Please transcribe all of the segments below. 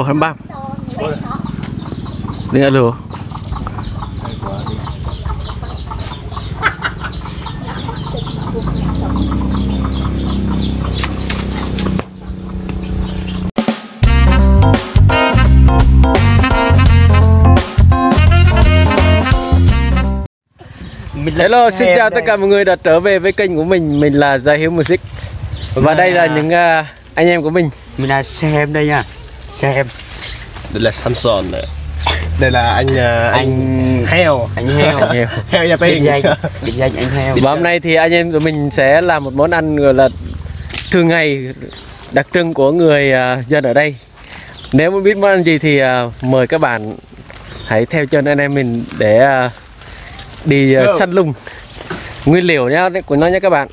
123 đi alo. Hello, xin chào tất cả mọi người đã trở về với kênh của mình. Mình là Gia Hiếu Music. Và đây là những anh em của mình. Mình là Xem đây nha. Xem. Đây là Samson. Đây là anh Heo. Anh Heo. Heo nhà biệt danh anh Heo. Và hôm nay thì anh em của mình sẽ làm một món ăn gọi là thường ngày đặc trưng của người dân ở đây. Nếu muốn biết món ăn gì thì mời các bạn hãy theo chân anh em mình để đi săn lùng nguyên liệu nhá của nó nhé các bạn.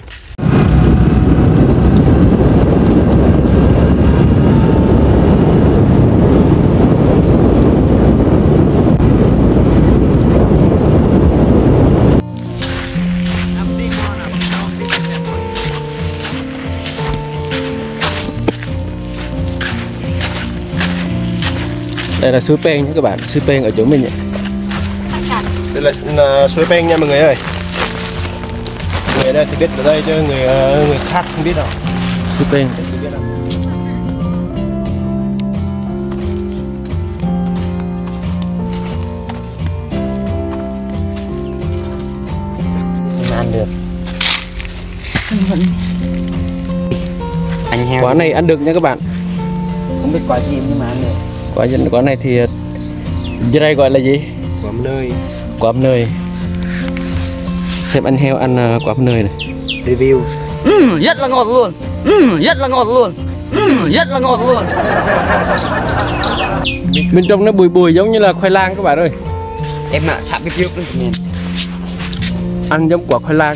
Đây là suối Peng nhé các bạn, suối Peng ở chỗ mình nhé. Đây là suối Peng nha mọi người ơi. Người ở đây thì biết ở đây chứ người khác không biết đâu. Suối Peng. Ăn được. Anh Heo. Quả này ăn được nha các bạn. Không biết quả gì nhưng mà ăn được. Quả này thì dưới đây gọi là gì? Quả nơi. Quả nơi. Xem anh Heo ăn quả nơi này. Review. Rất là ngọt luôn. Rất là ngọt luôn. Rất là ngọt luôn. Bên trong nó bùi bùi giống như là khoai lang các bạn ơi. Em mà sắp biết trước luôn. Ăn giống quả khoai lang.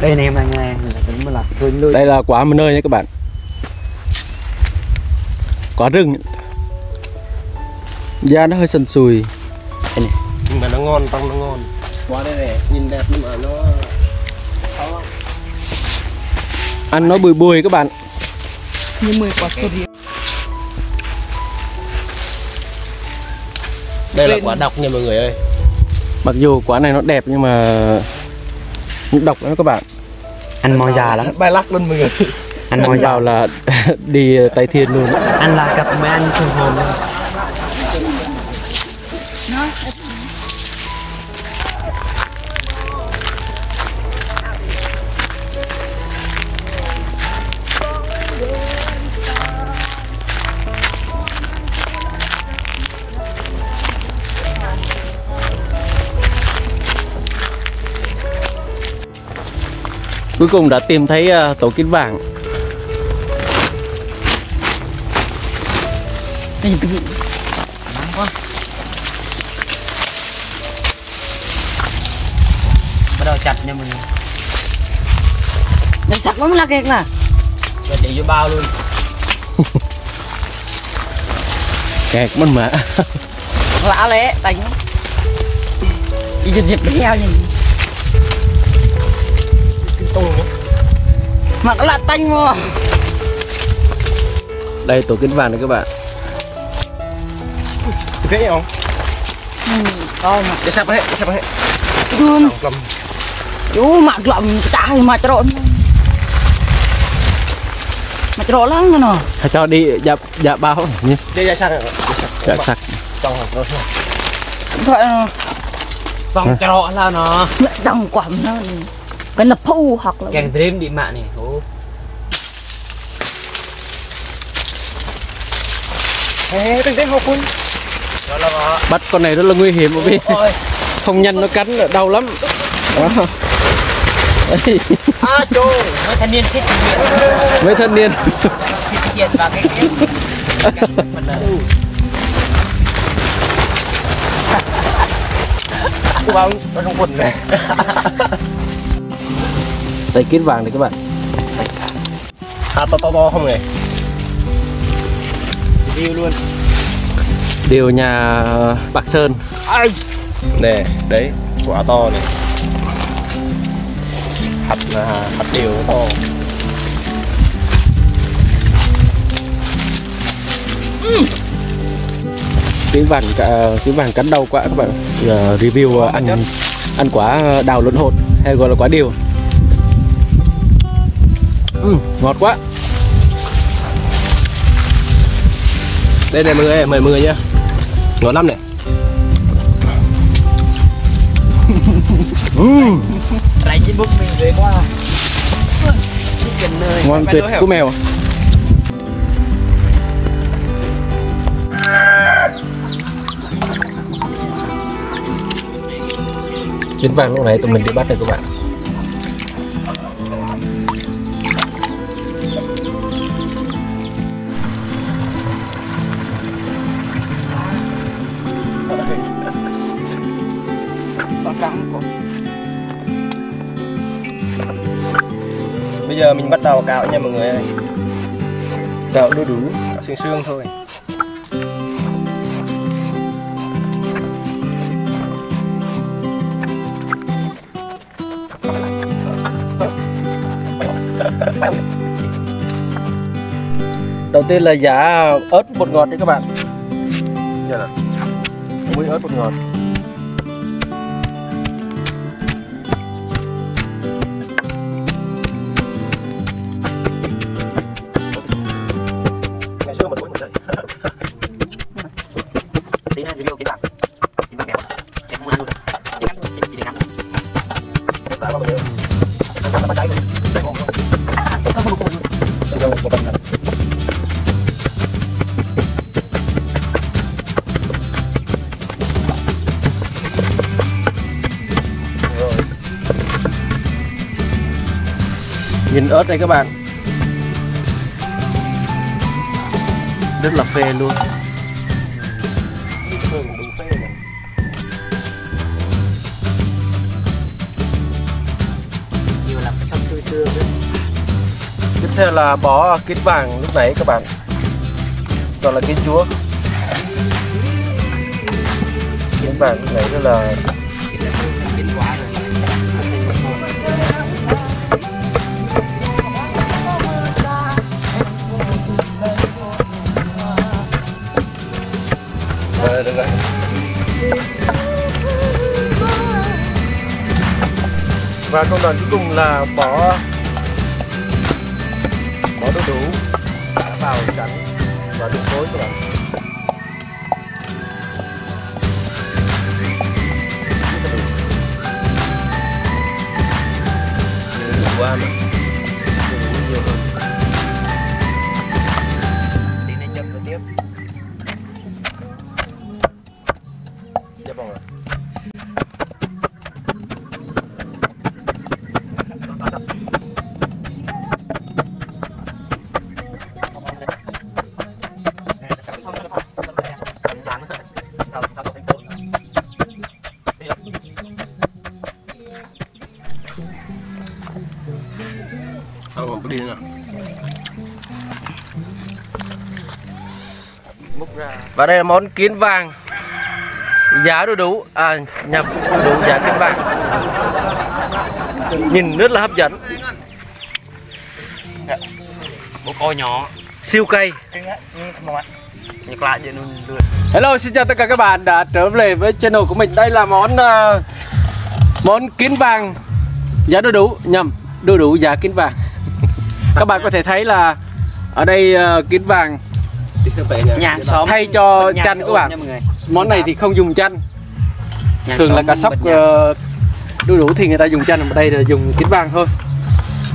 Đây anh em là nghe cũng là lươi. Đây là quả nơi nha các bạn. Quả rừng. Da nó hơi sần sùi. Nhưng mà nó ngon, trong nó ngon. Quả đây này, nhìn đẹp nhưng mà nó ăn nó bùi bùi các bạn. Như 10 quả sầu riêng. đây là quả độc nha mọi người ơi. Mặc dù quả này nó đẹp nhưng mà nó độc lắm các bạn. Ăn mò già lắm. Bay lắc luôn mọi người. Ăn mò già vào là đi Tây Thiên luôn. ăn là cặp mấy anh thường hồn luôn. Cuối cùng đã tìm thấy tổ kiến vàng. Đây cái gì? Quá. Bắt đầu chặt nha mình. Đây sặc lắm là kẹt nè. Rồi để vô bao luôn. Kẹt mất mã. Lạ lẽ đánh. Chỉ cho dịp đi theo gì. Mà nó là tanh mà. Đây tổ kiến vàng này các bạn. Thế không? Coi mà. Để sắp hết, sắp hết. Luôn. Chú mặc lầm trả thì mà trộn. Mà trộn lắm nữa nè. Hãy cho đi dạ bao nhé. Đây sạc rồi. Dạ sạc. Trong rồi. Thôi Vòng trọ là nó. đồng quẩm nó. Cái là phu hoặc là Càng dream đi mạng này. Ê, đừng thấy hộp luôn. Bắt con này rất là nguy hiểm bởi vì không nhanh nó cắn đau lắm. Đó. Chô, mấy thanh niên thích Mấy thanh niên chuyện vào cái Cô báo nó trong quần này. Đây kiến vàng này các bạn. To không này. Review luôn. Điều nhà Bạc Sơn. Nè, đấy, quả to này. Hạt điều to. Kiến vàng cắn đau quá các bạn. Giờ review ăn quả đào lộn hột hay gọi là quả điều. Ngọt quá. Đây này mọi người, mời mọi người nha. Ngọt lắm này. Lại chỉ bút mình về quá. Ngon tuyệt của mèo. Kiến vàng lúc này tụi mình đi bắt đây các bạn. Bây giờ mình bắt đầu cạo nha mọi người ơi. Cạo đu đủ, cạo xương xương thôi. Đầu tiên là giá ớt bột ngọt đấy các bạn. Muối ớt bột ngọt. Ngày xưa mình quên rồi. Tí nữa review kiến vàng kèo. Em muốn ăn luôn. Chỉ để ăn. Tại mọi người. Nó cháy luôn. Nhìn ớt đây các bạn, rất là phê luôn. Nhiều làm xong xưa nữa. Tiếp theo là bó kiến vàng lúc nãy các bạn, còn là kiến chúa. Kiến vàng lúc nãy rất là Kiến quả rồi. Được rồi. Và công đoạn cuối cùng là bỏ đu đủ đã vào sẵn và đun tối các bạn. Đủ quá mà. Nhiều hơn. Tí này châm rồi tiếp. Dạ vâng ạ. Không có đi nữa nào. Và đây là món kiến vàng giá đu đủ, nhập đu đủ giá kiến vàng. Nhìn rất là hấp dẫn. Bố coi nhỏ. Siêu cây. Nhật lại cho nên lượt. Hello, xin chào tất cả các bạn đã trở về với channel của mình. Đây là món kiến vàng giá đu đủ, nhầm, đu đủ giá kiến vàng. Các bạn có thể thấy là ở đây kiến vàng Nhà xóm thay cho chanh các bạn. Món này thì không dùng chanh. Thường là cá sóc đu đủ thì người ta dùng chanh, ở đây là dùng kiến vàng thôi.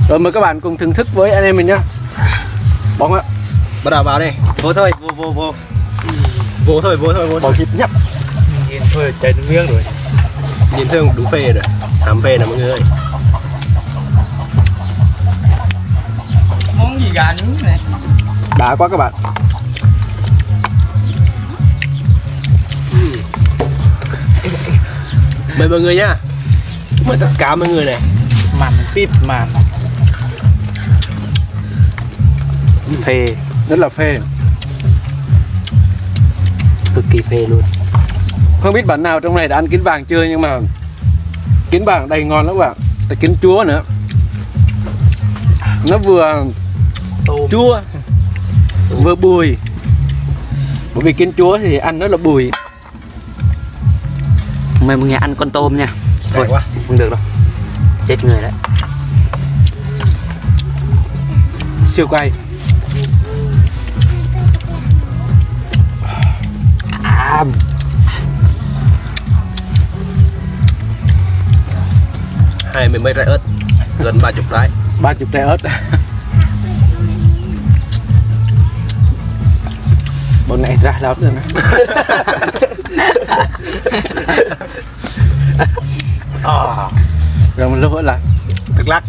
Rồi mời các bạn cùng thưởng thức với anh em mình nhá. Bóng ạ. Bắt đầu vào đi. Vô thôi, vô. Vô thôi. Bỏ thịt nhấp. Nhìn thôi, chảy nước miếng rồi. Nhìn thương đủ phê rồi. Hàm phê nè mọi người ơi. Món gì gà nướng này. Đã quá các bạn. Mời mọi người nha. Mời tất cả mọi người này. Mặn tít mà. Phê, rất là phê. Cực kỳ phê luôn. Không biết bạn nào trong này đã ăn kiến vàng chưa, nhưng mà kiến vàng đầy ngon lắm các bạn. Tại kiến chúa nữa. Nó vừa chua, vừa bùi, Bởi vì kiến chúa thì ăn nó là bùi. Mày nghe ăn con tôm nha. Thôi quá. Không được đâu. Chết người đấy. Siêu cay. Hai mươi mấy trái ớt, gần 30 trái. 30 trái ớt. Bọn này ra lắm rồi nè. Rồi mình lúc lại Thức lắc.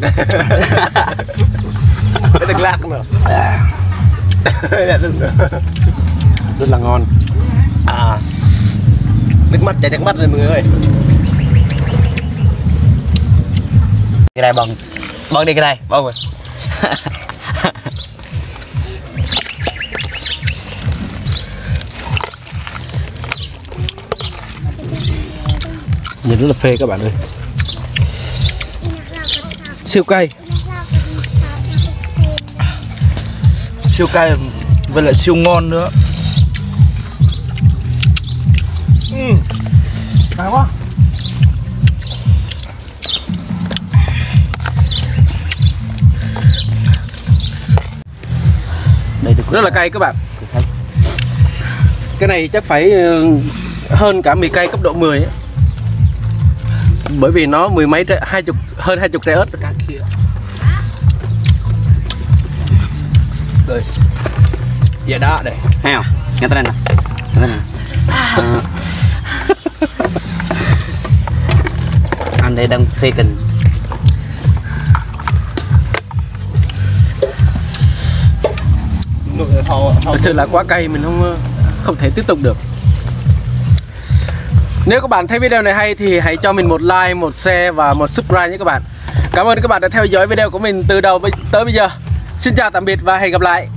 Cái thức lắc nữa. rất là ngon. Nước mắt chảy nước mắt rồi mọi người ơi. Cái này bong. Bong đi cái này, bong rồi. Nhìn rất là phê các bạn ơi. Siêu cay. Siêu cay và lại siêu ngon nữa. Cay quá. Đây được Rất là cay các bạn. Cái này chắc phải hơn cả mì cay cấp độ 10 ấy. Bởi vì nó mười mấy trái, hơn 20 trái ớt. Đây. Giờ đã đây. Hay không? Nghe tên này nè. Tên này. Anh đây đang phê kình. Thật sự là quá cay, mình không thể tiếp tục được. Nếu các bạn thấy video này hay thì hãy cho mình một like, một share và một subscribe nhé các bạn. Cảm ơn các bạn đã theo dõi video của mình từ đầu tới bây giờ. Xin chào tạm biệt và hẹn gặp lại.